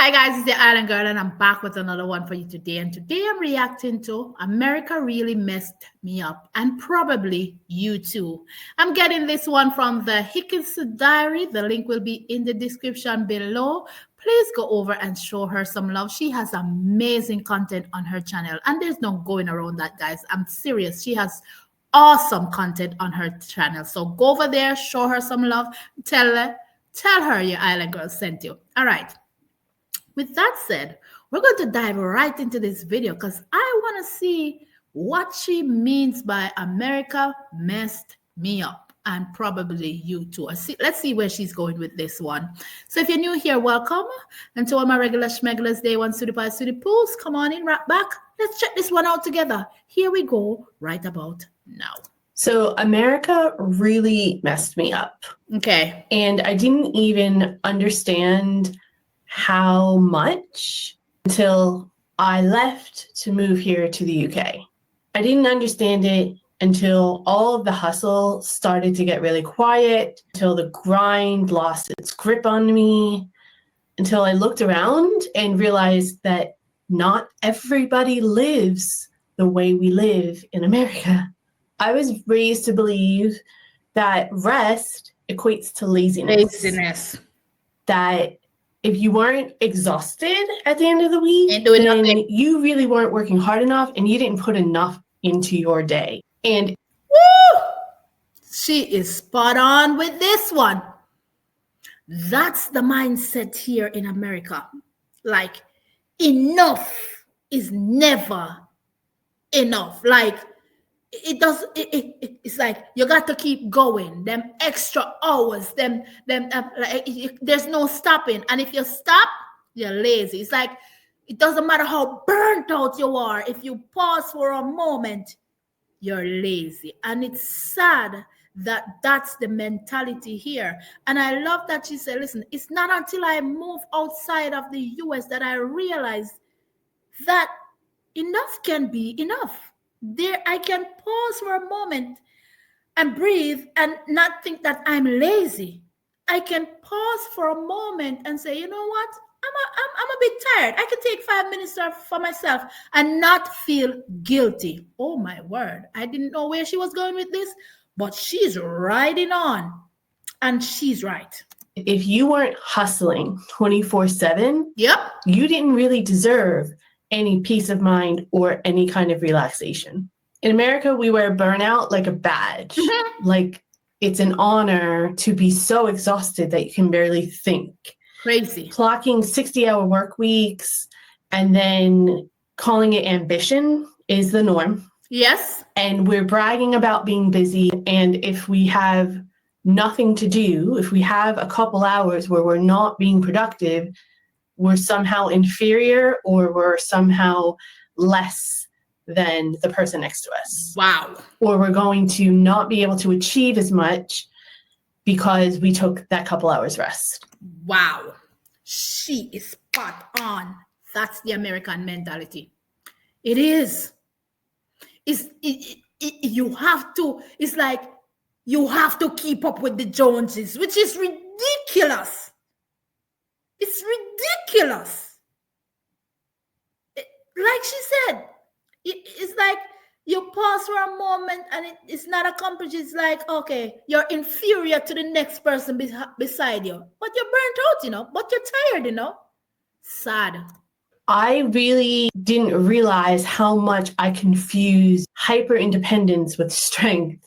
Hi guys, it's the Island Girl and I'm back with another one for you today. And today I'm reacting to America Really Messed Me Up and probably you too. I'm getting this one from the Hickens Diary. The link will be in the description below. Please go over and show her some love. She has amazing content on her channel and there's no going around that, guys. I'm serious. She has awesome content on her channel. So go over there, show her some love, tell her your Island Girl sent you. All right. With that said, we're going to dive right into this video because I want to see what she means by America messed me up and probably you too. Let's see where she's going with this one. So if you're new here, welcome. And to all my regular schmeglers, day one, Sudie Pie, Sudie Pools, come on in, right back. Let's check this one out together. Here we go right about now. So America really messed me up. Okay. And I didn't even understand how much until I left to move here to the UK. I didn't understand it until all of the hustle started to get really quiet, until the grind lost its grip on me, until I looked around and realized that not everybody lives the way we live in America. I was raised to believe that rest equates to laziness. That if you weren't exhausted at the end of the week, then you really weren't working hard enough and you didn't put enough into your day. And woo! She is spot on with this one. That's the mindset here in America. Like, enough is never enough. Like, it's like you got to keep going. Them extra hours, there's no stopping. And if you stop, you're lazy. It's like it doesn't matter how burnt out you are. If you pause for a moment, you're lazy. And it's sad that that's the mentality here. And I love that she said, listen, it's not until I move outside of the US that I realized that enough can be enough. There, I can pause for a moment and breathe and not think that I'm lazy. I can pause for a moment and say, you know what? I'm a bit tired. I can take 5 minutes for myself and not feel guilty. Oh my word. I didn't know where she was going with this, but she's riding on. And she's right. If you weren't hustling 24/7, yep, you didn't really deserve any peace of mind or any kind of relaxation. In America, we wear burnout like a badge. Like it's an honor to be so exhausted that you can barely think. Crazy. Clocking 60-hour work weeks and then calling it ambition is the norm. Yes. And we're bragging about being busy. And if we have nothing to do, if we have a couple hours where we're not being productive, we're somehow inferior or we're somehow less than the person next to us. Wow. Or we're going to not be able to achieve as much because we took that couple hours rest. Wow. She is spot on. That's the American mentality. It is. You have to, it's like you have to keep up with the Joneses, which is ridiculous. It's ridiculous. Like she said, it's like you pause for a moment and it's not accomplished. It's like, okay, you're inferior to the next person beside you. But you're burnt out, but you're tired, Sad. I really didn't realize how much I confused hyper independence with strength.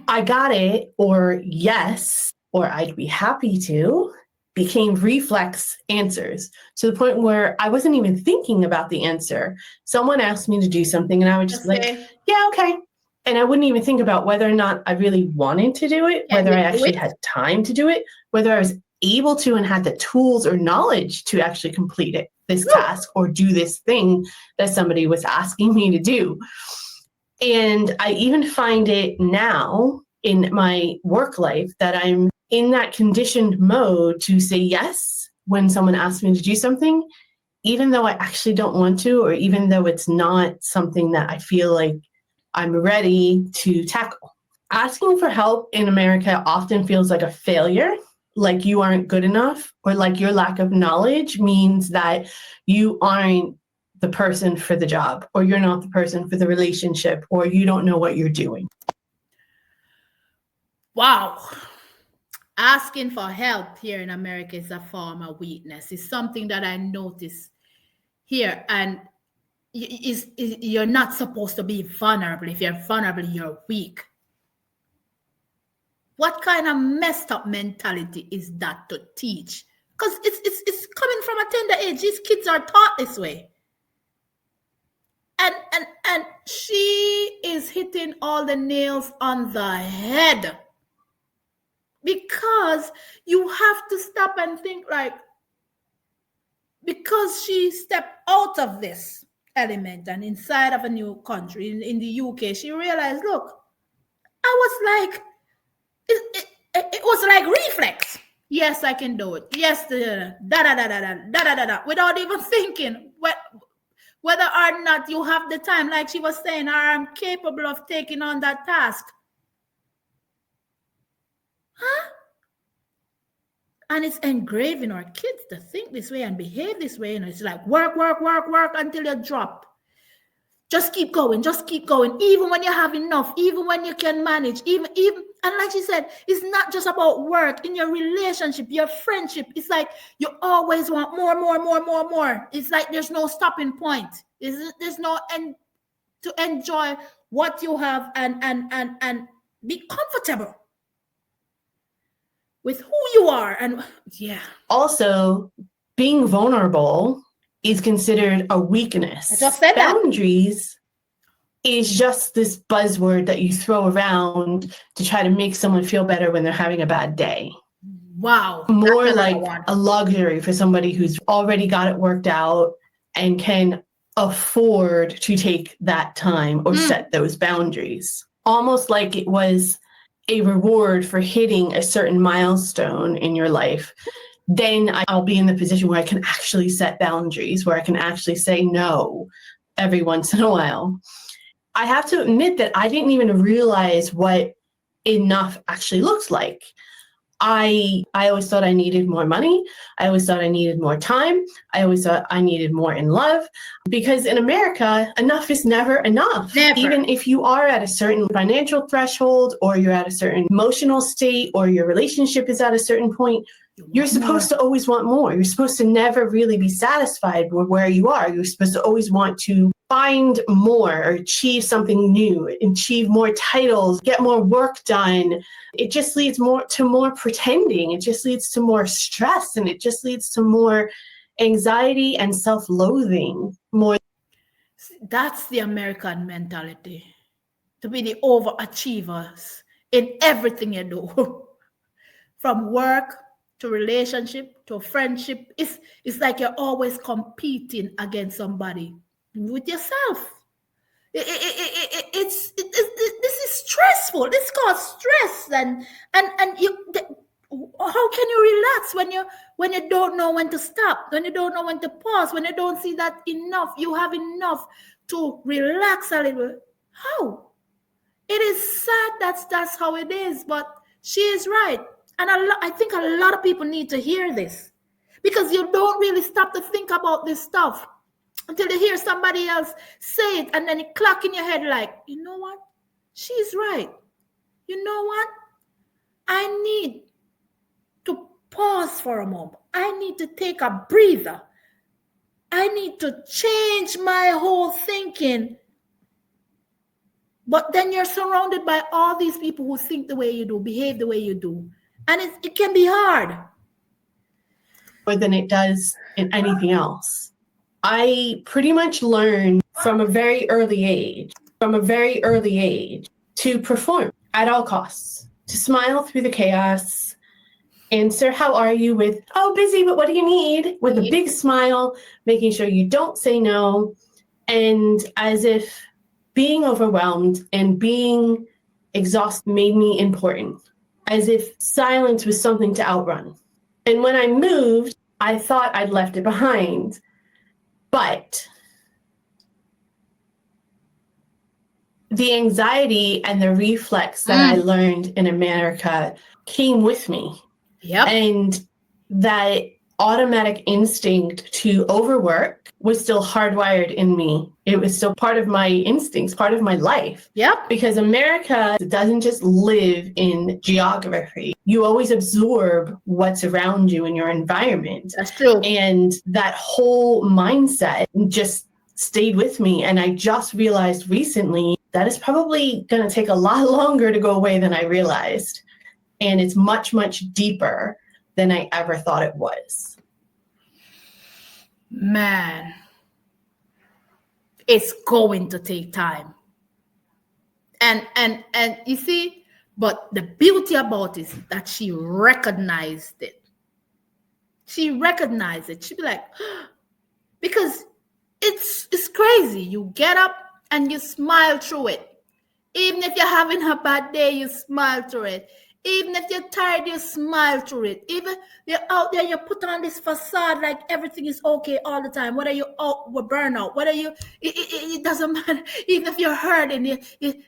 I got it, or yes, or I'd be happy to, became reflex answers to the point where I wasn't even thinking about the answer. Someone asked me to do something and I would just yeah, okay. And I wouldn't even think about whether or not I really wanted to do it, whether I actually had time to do it, whether I was able to and had the tools or knowledge to actually complete this task or do this thing that somebody was asking me to do. And I even find it now in my work life that I'm in that conditioned mode to say yes when someone asks me to do something, even though I actually don't want to, or even though it's not something that I feel like I'm ready to tackle. Asking for help in America often feels like a failure, like you aren't good enough, or like your lack of knowledge means that you aren't the person for the job, or you're not the person for the relationship, or you don't know what you're doing. Wow. Asking for help here in America is a form of weakness. It's something that I notice here. And you're not supposed to be vulnerable. If you're vulnerable, you're weak. What kind of messed up mentality is that to teach? Because it's coming from a tender age. These kids are taught this way. And she is hitting all the nails on the head. Because you have to stop and think, like, because she stepped out of this element and inside of a new country, in the UK, she realized, look, I was like, it was like reflex. Yes, I can do it. Yes, da, without even thinking whether or not you have the time. Like she was saying, I'm capable of taking on that task. Huh? And it's engraving our kids to think this way and behave this way. And it's like work until you drop. Just keep going, even when you have enough, even when you can manage, even and like she said, it's not just about work. In your relationship, your friendship, it's like you always want more. It's like there's no stopping point. There's no end to enjoy what you have and be comfortable with who you are. And yeah. Also, being vulnerable is considered a weakness. I just said Boundaries is just this buzzword that you throw around to try to make someone feel better when they're having a bad day. Wow. More like a luxury for somebody who's already got it worked out and can afford to take that time or set those boundaries. Almost like it was a reward for hitting a certain milestone in your life. Then I'll be in the position where I can actually set boundaries, where I can actually say no every once in a while. I have to admit that I didn't even realize what enough actually looks like. I always thought I needed more money. I always thought I needed more time. I always thought I needed more in love. Because in America, enough is never enough. Never. Even if you are at a certain financial threshold, or you're at a certain emotional state, or your relationship is at a certain point, you're supposed to always want more. You're supposed to never really be satisfied with where you are. You're supposed to always want to find more, or achieve something new, achieve more titles, get more work done. It just leads to more pretending. It just leads to more stress, and it just leads to more anxiety and self-loathing. That's the American mentality, to be the overachievers in everything you do. From work to relationship to friendship, it's like you're always competing against somebody with yourself. This is stressful. This causes stress, and how can you relax when you don't know when to stop, when you don't know when to pause, when you don't see that enough, you have enough to relax a little? How? It is sad that's how it is, but she is right. And I think a lot of people need to hear this, because you don't really stop to think about this stuff until you hear somebody else say it, and then it clock in your head like, you know what? She's right. You know what? I need to pause for a moment. I need to take a breather. I need to change my whole thinking. But then you're surrounded by all these people who think the way you do, behave the way you do. And it can be hard. More than it does in anything else. I pretty much learned from a very early age, to perform at all costs, to smile through the chaos, answer, how are you, with, oh, busy, but what do you need? With a big smile, making sure you don't say no. And as if being overwhelmed and being exhausted made me important, as if silence was something to outrun. And when I moved, I thought I'd left it behind. But the anxiety and the reflex that I learned in America came with me. Yep. And that automatic instinct to overwork was still hardwired in me. It was still part of my instincts, part of my life. Yep. Because America doesn't just live in geography. You always absorb what's around you in your environment. That's true. And that whole mindset just stayed with me. And I just realized recently that it's probably going to take a lot longer to go away than I realized. And it's much, much deeper than I ever thought it was. Man, it's going to take time. And you see, but the beauty about it is that she recognized it. She recognized it. She'd be like, because it's crazy. You get up and you smile through it. Even if you're having a bad day, you smile through it. Even if you're tired, you smile through it. Even you're out there, you put on this facade like everything is okay all the time. Whether you're out with burnout, whether it doesn't matter. Even if you're hurting, yes,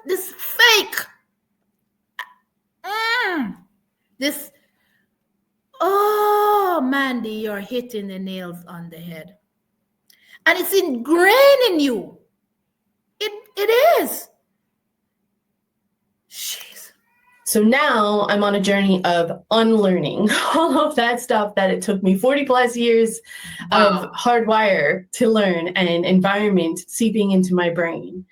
this fake. This, oh, Mandy, you're hitting the nails on the head. And it's ingrained in you. It is. Jeez. So now I'm on a journey of unlearning all of that stuff that it took me 40 plus years of hardwire to learn and environment seeping into my brain.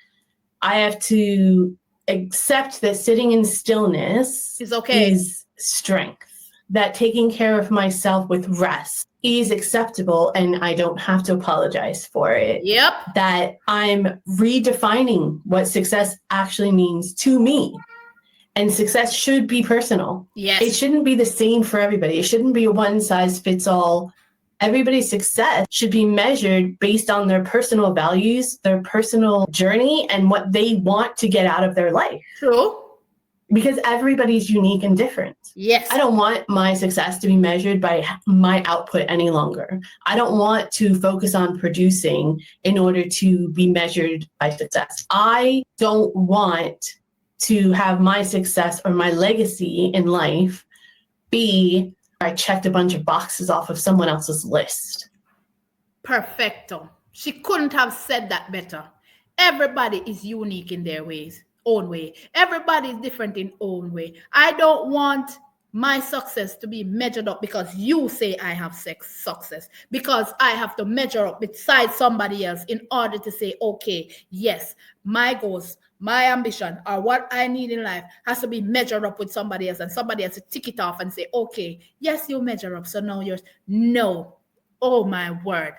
I have to accept that sitting in stillness is strength, that taking care of myself with rest is acceptable and I don't have to apologize for it. Yep. That I'm redefining what success actually means to me. And success should be personal. Yes. It shouldn't be the same for everybody. It shouldn't be a one size fits all. Everybody's success should be measured based on their personal values, their personal journey, and what they want to get out of their life. True. Because everybody's unique and different. Yes. I don't want my success to be measured by my output any longer. I don't want to focus on producing in order to be measured by success. I don't want to have my success or my legacy in life be I checked a bunch of boxes off of someone else's list. Perfecto. She couldn't have said that better. Everybody is unique in their own way. Everybody is different in own way. I don't want my success to be measured up because you say I have success, because I have to measure up beside somebody else in order to say, okay, yes, my goals, my ambition, or what I need in life has to be measured up with somebody else, and somebody else to tick it off and say, okay, yes, you measure up, so now yours. No. Oh my word.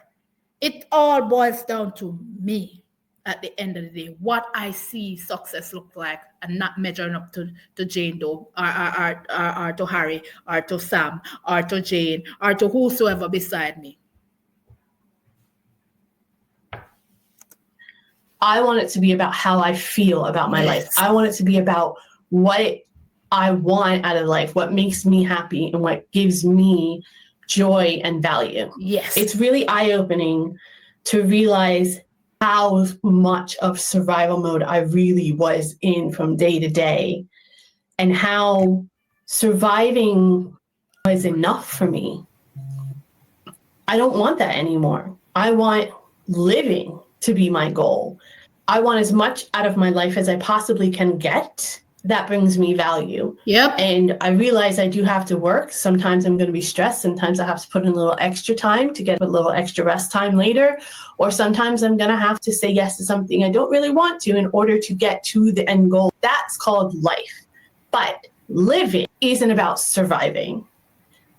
It all boils down to me at the end of the day, what I see success look like, and not measuring up to Jane Doe or to Harry or to Sam or to Jane or to whosoever beside me. I want it to be about how I feel about my life. I want it to be about what I want out of life, what makes me happy and what gives me joy and value. Yes. It's really eye-opening to realize how much of survival mode I really was in from day to day, and how surviving was enough for me. I don't want that anymore. I want living to be my goal. I want as much out of my life as I possibly can get that brings me value. Yep. And I realize I do have to work. Sometimes I'm going to be stressed. Sometimes I have to put in a little extra time to get a little extra rest time later. Or sometimes I'm going to have to say yes to something I don't really want to in order to get to the end goal. That's called life. But living isn't about surviving.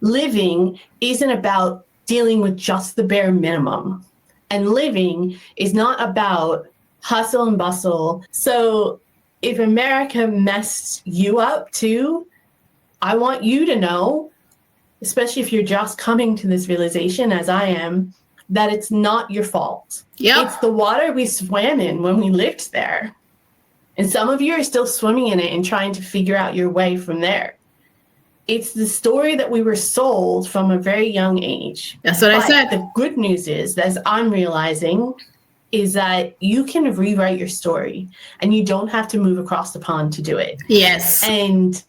Living isn't about dealing with just the bare minimum. And living is not about hustle and bustle. So if America messed you up too, I want you to know, especially if you're just coming to this realization as I am, that it's not your fault. Yep. It's the water we swam in when we lived there. And some of you are still swimming in it and trying to figure out your way from there. It's the story that we were sold from a very young age. That's what I said. The good news is, as I'm realizing, is that you can rewrite your story and you don't have to move across the pond to do it. Yes. And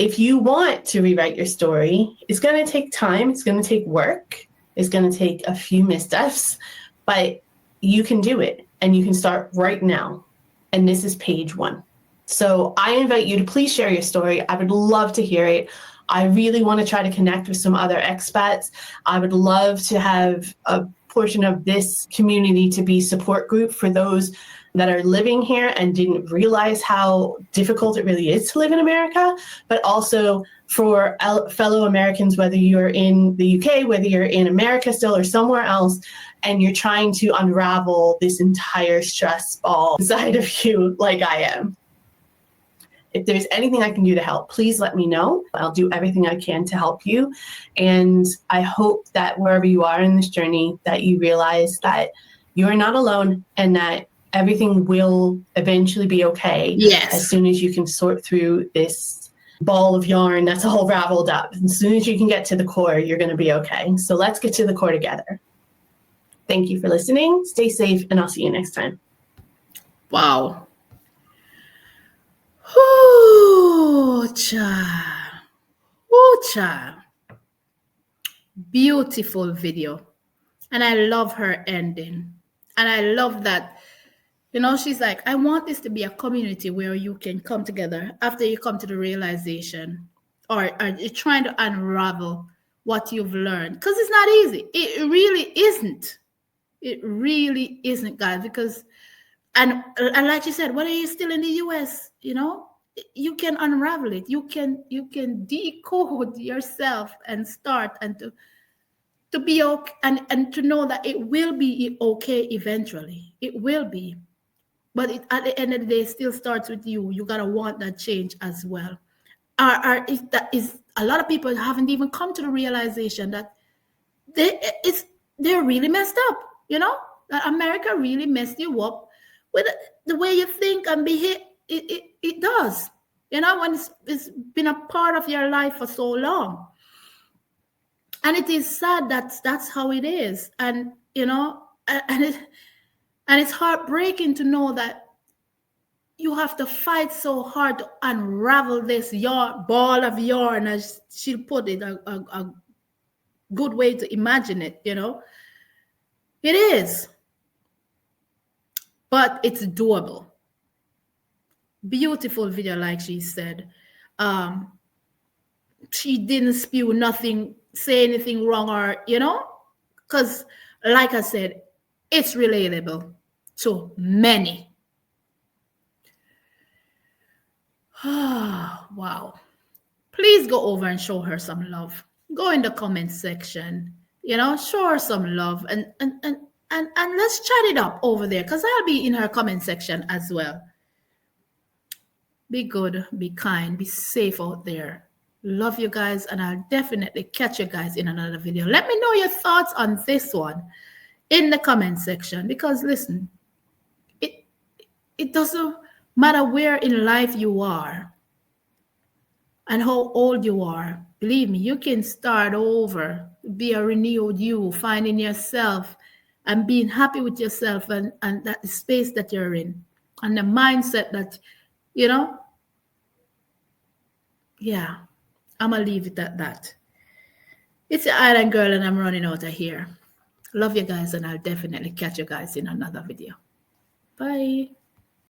if you want to rewrite your story, it's going to take time. It's going to take work. It's going to take a few missteps, but you can do it and you can start right now. And this is page 1. So I invite you to please share your story. I would love to hear it. I really want to try to connect with some other expats. I would love to have a portion of this community to be support group for those that are living here and didn't realize how difficult it really is to live in America, but also for fellow Americans, whether you're in the UK, whether you're in America still or somewhere else, and you're trying to unravel this entire stress ball inside of you like I am. If there's anything I can do to help, please let me know. I'll do everything I can to help you. And I hope that wherever you are in this journey, that you realize that you are not alone and that everything will eventually be okay. Yes. As soon as you can sort through this ball of yarn that's all raveled up. As soon as you can get to the core, you're going to be okay. So let's get to the core together. Thank you for listening. Stay safe, and I'll see you next time. Wow. Ooh, child. Ooh, child. Beautiful video. And I love her ending. And I love that, you know, she's like, I want this to be a community where you can come together after you come to the realization or you're trying to unravel what you've learned. Because it's not easy. It really isn't. It really isn't, guys, because and like you said, whether you're still in the US, you know, you can unravel it. You can decode yourself and start and to be okay and to know that it will be okay eventually. It will be. But at the end of the day, it still starts with you. You gotta want that change as well. Is a lot of people haven't even come to the realization that they're really messed up, you know? That America really messed you up with the way you think and behave. It does, you know, when it's been a part of your life for so long. And it is sad that that's how it is. And, you know, and it's heartbreaking to know that you have to fight so hard to unravel this ball of yarn, as she put it, a good way to imagine it, you know. It is. But it's doable. Beautiful video, like she said. She didn't spew nothing, say anything wrong, or, you know, because, like I said, it's relatable to many. Wow. Please go over and show her some love. Go in the comment section, you know, show her some love and let's chat it up over there, because I'll be in her comment section as well. Be good, be kind, be safe out there. Love you guys, and I'll definitely catch you guys in another video. Let me know your thoughts on this one in the comment section, because listen, it doesn't matter where in life you are and how old you are. Believe me, you can start over, be a renewed you, finding yourself and being happy with yourself and that space that you're in and the mindset that, you know, yeah, I'm going to leave it at that. It's the Island Girl, and I'm running out of here. Love you guys, and I'll definitely catch you guys in another video. Bye.